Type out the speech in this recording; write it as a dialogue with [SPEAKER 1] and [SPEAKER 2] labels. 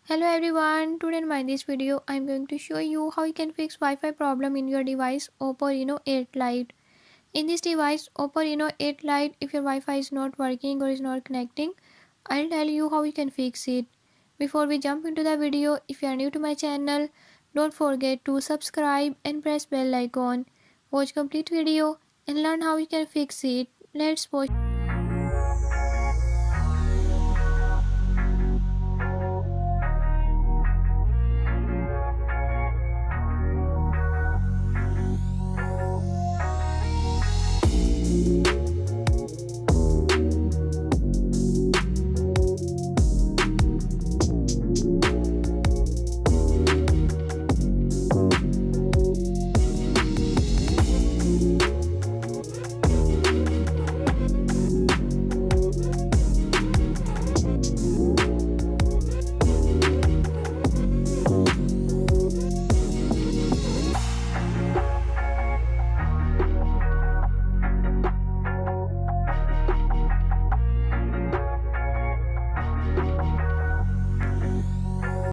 [SPEAKER 1] Hello everyone, today in this video I am going to show you how you can fix Wi-Fi problem in your device Oppo Reno 8 Lite. In this device Oppo Reno 8 Lite, if your Wi-Fi is not working or is not connecting, I'll tell you how you can fix it. Before we jump into the video, if you are new to my channel, don't forget to subscribe and press bell icon. Watch complete video and learn how you can fix it. Let's watch.